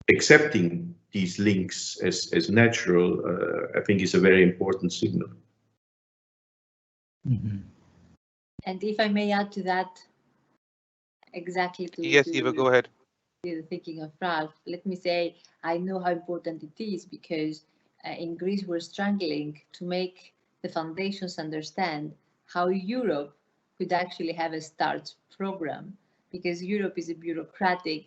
accepting these links as natural, I think is a very important signal. Mm-hmm. And if I may add to that, exactly to yes, Eva, go ahead. Thinking of Ralph, let me say I know how important it is, because in Greece we're struggling to make the foundations understand how Europe could actually have a STARTS program, because Europe is a bureaucratic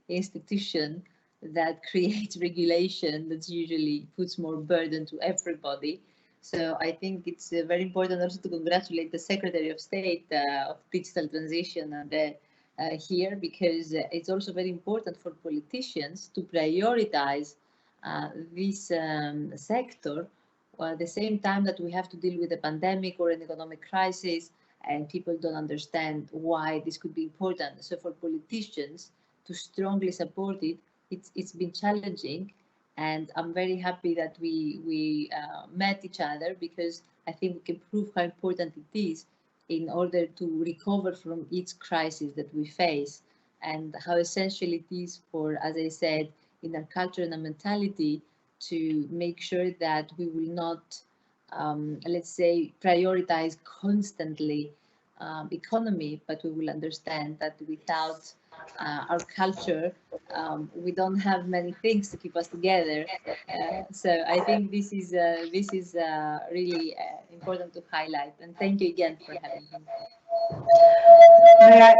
institution that creates regulation that usually puts more burden to everybody. So I think it's very important also to congratulate the Secretary of State of Digital Transition here, because it's also very important for politicians to prioritize this sector at the same time that we have to deal with a pandemic or an economic crisis, and people don't understand why this could be important. So for politicians to strongly support it, it's been challenging. And I'm very happy that we met each other, because I think we can prove how important it is in order to recover from each crisis that we face, and how essential it is for, as I said, in our culture and our mentality, to make sure that we will not, let's say, prioritize constantly economy, but we will understand that without our culture, we don't have many things to keep us together. So I think this is really important to highlight. And thank you again for having me. May I?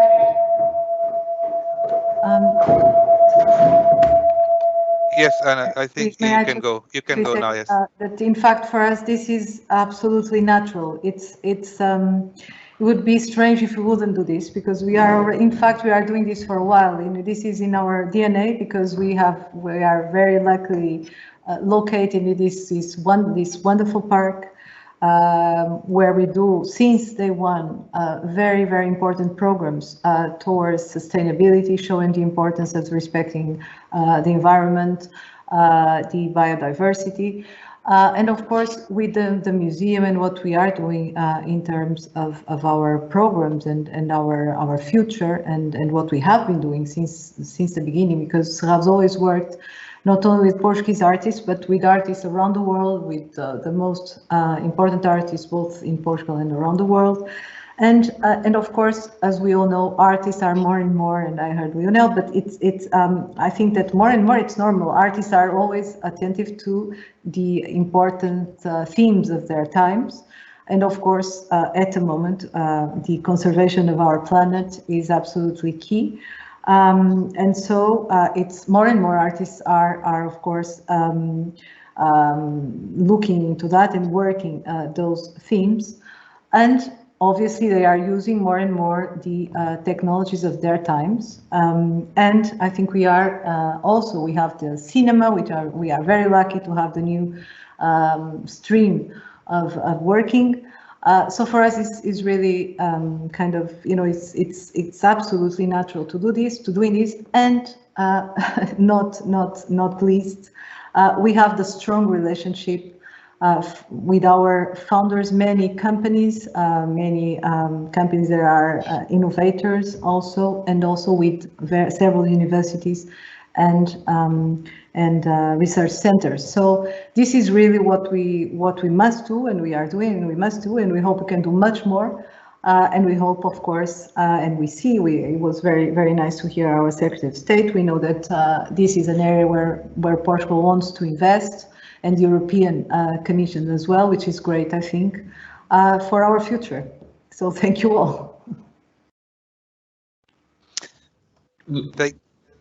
Yes, Anna, I think Please, you can go. You can go now. Yes. That in fact for us this is absolutely natural. It would be strange if we wouldn't do this, because we are, in fact, we are doing this for a while. This is in our DNA, because we are very luckily located in this wonderful park where we do, since day one, very, very important programs towards sustainability, showing the importance of respecting the environment, the biodiversity. And of course, with the museum and what we are doing in terms of our programs and our future and what we have been doing since the beginning, because SERRALVES always worked not only with Portuguese artists, but with artists around the world, with the most important artists both in Portugal and around the world. And of course, as we all know, artists are more and more, and I heard Leonel, but I think that more and more it's normal. Artists are always attentive to the important themes of their times. And of course, at the moment, the conservation of our planet is absolutely key. And so it's more and more artists are of course, looking into that and working those themes. And obviously, they are using more and more the technologies of their times, and I think we are also. We have the cinema, we are very lucky to have the new stream of working. So for us, it's really kind of, it's absolutely natural to do this, and not least, we have the strong relationship with our founders, many companies that are innovators also, and also with several universities and research centers. So this is really what we must do, and we are doing, and we must do, and we hope we can do much more. And we hope, of course, and it was very, very nice to hear our Secretary of State. We know that this is an area where Portugal wants to invest, and the European Commission as well, which is great, I think, for our future. So thank you all.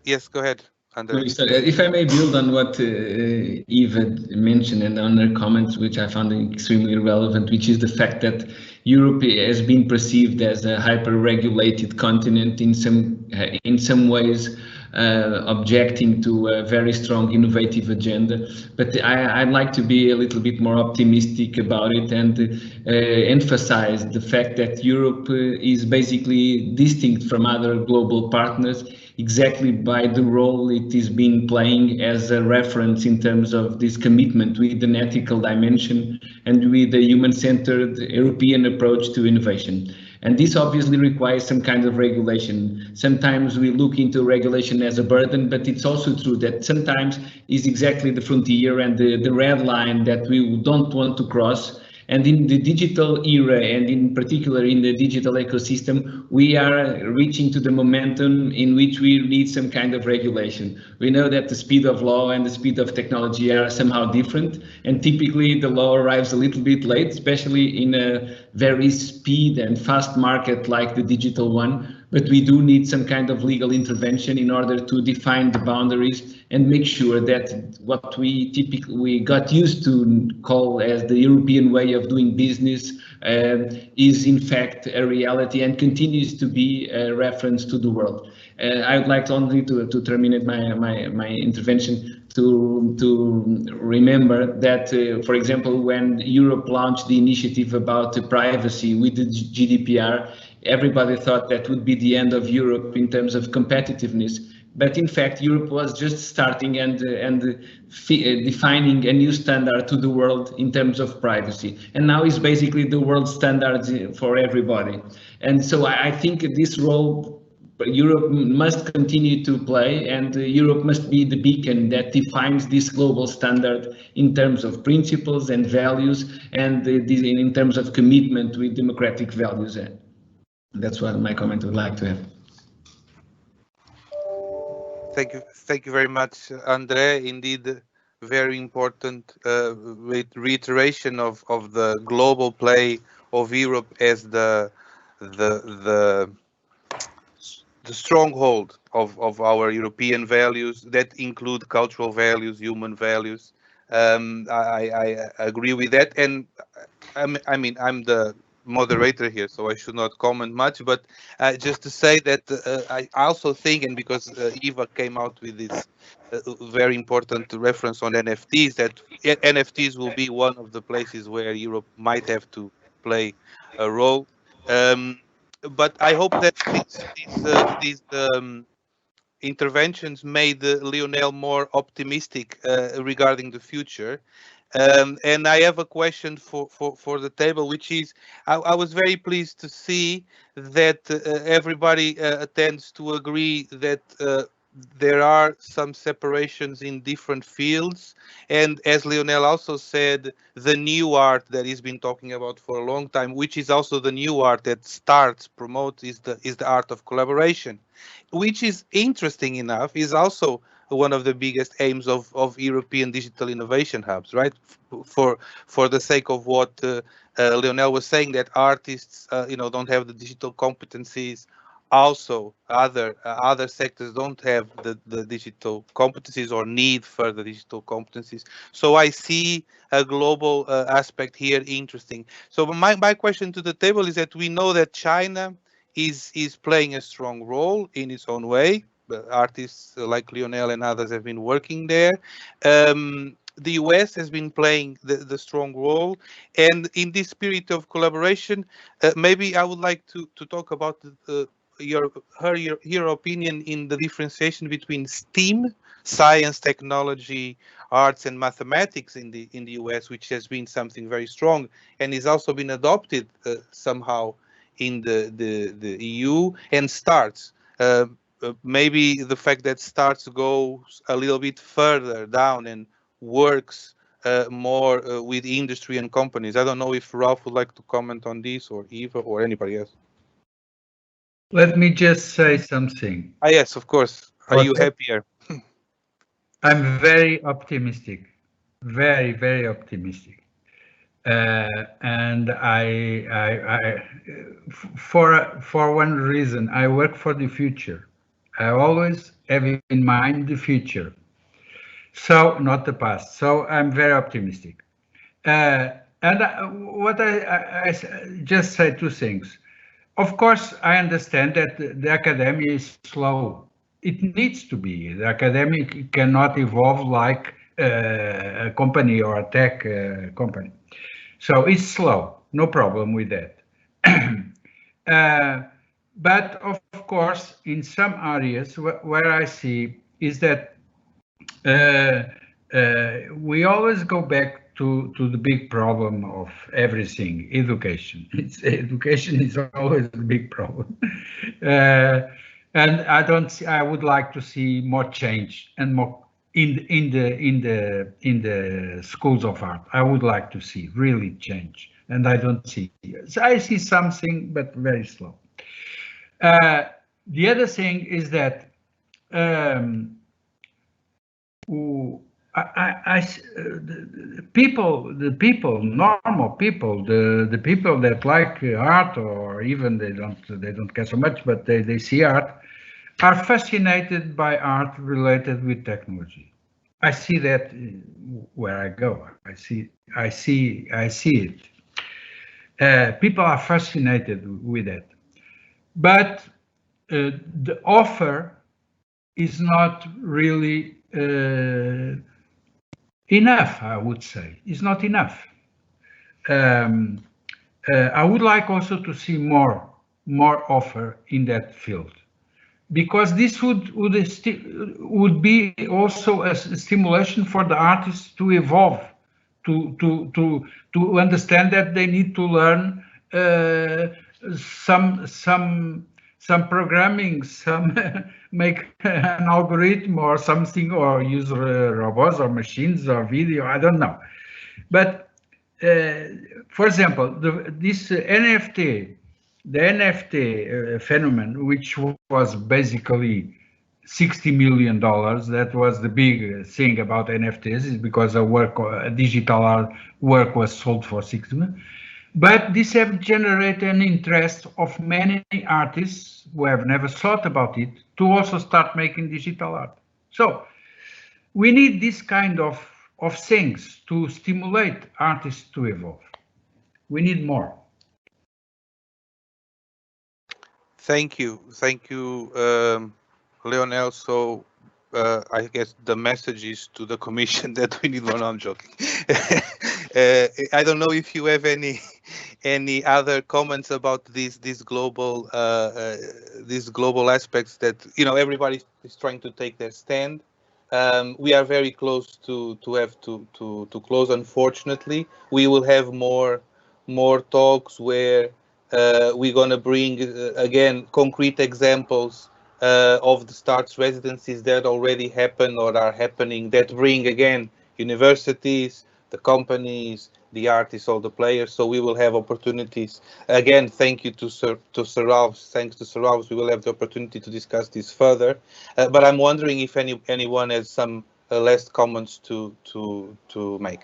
Yes, go ahead, André. If I may build on what Eva mentioned and on her comments, which I found extremely relevant, which is the fact that Europe has been perceived as a hyper-regulated continent in some ways, objecting to a very strong innovative agenda, but I'd like to be a little bit more optimistic about it and emphasize the fact that Europe is basically distinct from other global partners exactly by the role it is been playing as a reference in terms of this commitment with an ethical dimension and with a human-centered European approach to innovation. And this obviously requires some kind of regulation. Sometimes we look into regulation as a burden, but it's also true that sometimes is exactly the frontier and the red line that we don't want to cross. And in the digital era, and in particular in the digital ecosystem, we are reaching to the momentum in which we need some kind of regulation. We know that the speed of law and the speed of technology are somehow different, and typically the law arrives a little bit late, especially in a very speed and fast market like the digital one. but we do need some kind of legal intervention in order to define the boundaries and make sure that what we got used to call as the European way of doing business is in fact a reality and continues to be a reference to the world. I would like only to terminate my intervention to remember that, for example, when Europe launched the initiative about privacy with the GDPR, everybody thought that would be the end of Europe in terms of competitiveness. But in fact, Europe was just starting and defining a new standard to the world in terms of privacy. And now is basically the world standard for everybody. And so I think this role Europe must continue to play, and Europe must be the beacon that defines this global standard in terms of principles and values, and in terms of commitment with democratic values. That's what my comment would like to have. Thank you very much, André. Indeed, very important reiteration of the global play of Europe as the stronghold of our European values that include cultural values, human values. I agree with that, and I mean I'm the moderator here, so I should not comment much, but just to say that I also think, and because Eva came out with this very important reference on NFTs, that NFTs will be one of the places where Europe might have to play a role. But I hope that these interventions made Leonel more optimistic regarding the future. And I have a question for the table, which is, I was very pleased to see that everybody tends to agree that there are some separations in different fields, and as Leonel also said, the new art that he's been talking about for a long time, which is also the new art that promotes, is the art of collaboration, which is interesting enough, is also one of the biggest aims of European digital innovation hubs, right? For the sake of what Leonel was saying, that artists, don't have the digital competencies. Also, other sectors don't have the digital competencies or need further digital competencies. So I see a global aspect here interesting. So my question to the table is that we know that China is playing a strong role in its own way. Artists like Leonel and others have been working there. The US has been playing the strong role, and in this spirit of collaboration, maybe I would like to talk about your opinion in the differentiation between STEAM, science, technology, arts, and mathematics in the US, which has been something very strong and is also been adopted somehow in the EU, and STARTS. Maybe the fact that STARTS goes a little bit further down and works more with industry and companies. I don't know if Ralph would like to comment on this, or Eva, or anybody else. Let me just say something. Yes, of course. Are you happier? I'm very optimistic, very, very optimistic. And I for one reason, I work for the future. I always have in mind the future, so not the past. So I'm very optimistic. And what I just say two things. Of course, I understand that the academia is slow. It needs to be. The academic cannot evolve like a company or a tech company. So it's slow, no problem with that. But of course, in some areas where I see is that we always go back to the big problem of everything, education. Education is always a big problem. And I would like to see more change and more in the schools of art. I would like to see really change, and I don't see. So I see something, but very slow. The other thing is that the people, normal people, the people that like art, or even they don't care so much, but they see art, are fascinated by art related with technology. I see that where I go. I see it. People are fascinated with that, but the offer is not really enough, I would say. It's not enough. I would like also to see more offer in that field, because this would be also a stimulation for the artists to evolve, to understand that they need to learn some programming, some make an algorithm or something, or use robots or machines or video, I don't know. But for example, this NFT, the NFT phenomenon, which was basically $60 million, that was the big thing about NFTs, is because a digital art work was sold for $60 million. But this have generated an interest of many artists who have never thought about it to also start making digital art. So we need this kind of things to stimulate artists to evolve. We need more. Thank you, Leonel. So I guess the message is to the Commission that we need more. No, I'm joking. I don't know if you have any other comments about these global aspects that, you know, everybody is trying to take their stand. We are very close to close. Unfortunately, we will have more talks where we're going to bring again concrete examples of the STARTS residencies that already happen or are happening, that bring again universities, the companies, the artists, all the players. So we will have opportunities. Again, thank you to SERRALVES. Thanks to SERRALVES, we will have the opportunity to discuss this further. But I'm wondering if anyone has some last comments to make.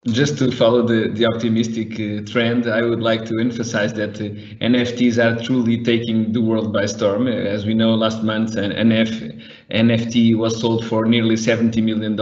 Just to follow the optimistic trend, I would like to emphasize that NFTs are truly taking the world by storm. As we know, last month an NFT was sold for nearly $70 million.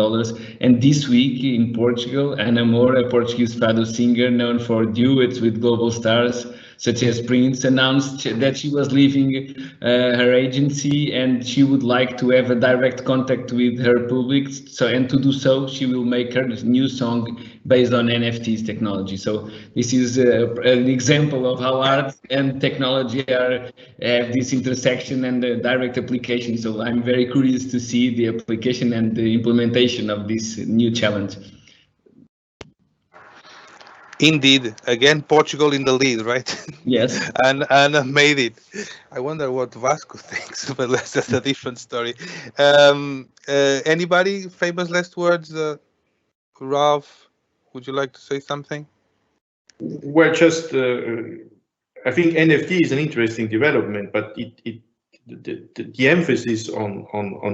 And this week in Portugal, Ana Moura, a Portuguese fado singer known for duets with global stars such as Prince, announced that she was leaving her agency and she would like to have a direct contact with her public. And to do so, she will make her new song based on NFTs technology. So this is an example of how art and technology have this intersection and the direct application. So I'm very curious to see the application and the implementation of this new challenge. Indeed, again, Portugal in the lead, right? Yes. and made it. I wonder what Vasco thinks, but that's a different story. Anybody, famous last words? Ralph, would you like to say something? Well, just I think NFT is an interesting development, but the emphasis on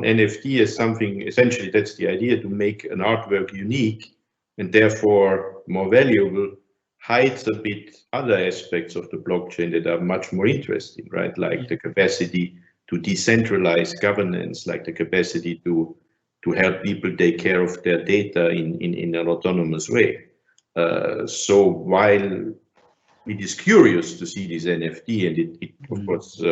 NFT as something, essentially that's the idea, to make an artwork unique and therefore more valuable, hides a bit other aspects of the blockchain that are much more interesting, right? Like the capacity to decentralize governance, like the capacity to help people take care of their data in an autonomous way. So while it is curious to see this NFT, and it of course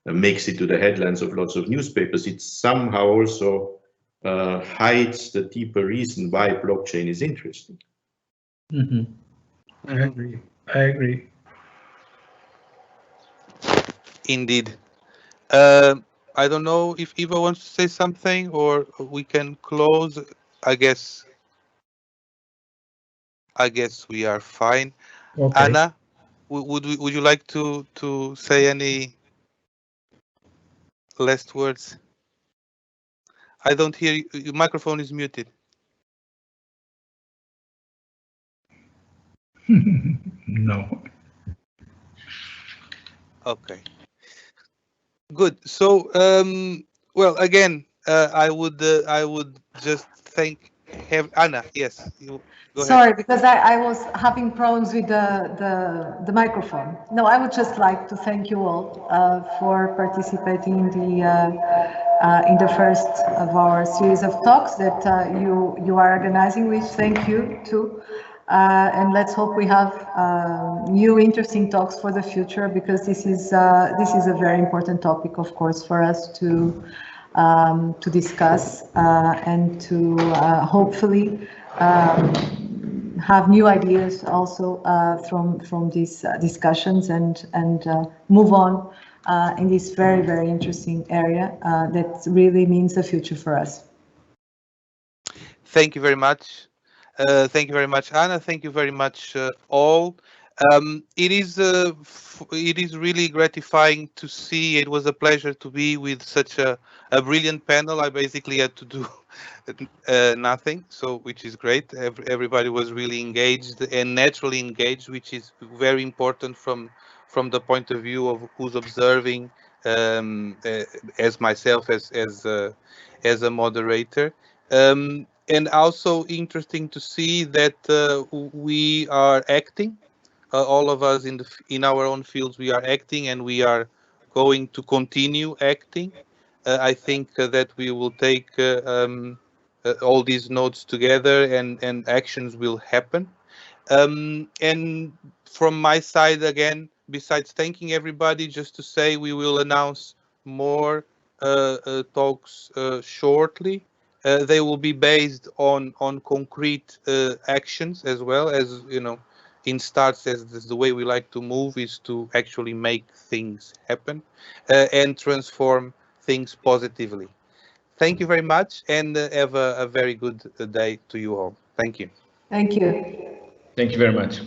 makes it to the headlines of lots of newspapers, it somehow also hides the deeper reason why blockchain is interesting. Mm-hmm. I agree. Indeed. I don't know if Eva wants to say something, or we can close. I guess we are fine. Okay. Anna, would you like to say any last words? I don't hear you. Your microphone is muted. No. Okay. Good. So, well, again, I would just thank Anna. Yes, you go ahead. Sorry, because I was having problems with the microphone. No, I would just like to thank you all for participating in the first of our series of talks that you are organizing. We thank you too, and let's hope we have new interesting talks for the future, because this is a very important topic, of course, for us to discuss and to hopefully have new ideas also from these discussions and move on in this very, very interesting area that really means the future for us. Thank you very much. Thank you very much, Anna. Thank you very much, all. It is really gratifying to see. It was a pleasure to be with such a brilliant panel. I basically had to do nothing, so which is great. Everybody was really engaged and naturally engaged, which is very important from the point of view of who's observing, as myself as a moderator. And also interesting to see that we are acting. All of us in our own fields, we are acting, and we are going to continue acting. I think that we will take all these notes together, and actions will happen. And from my side, again, besides thanking everybody, just to say we will announce more talks shortly. They will be based on concrete actions, as well as, you know, in STARTS, as the way we like to move is to actually make things happen and transform things positively. Thank you very much, and have a very good day to you all. Thank you. Thank you. Thank you very much.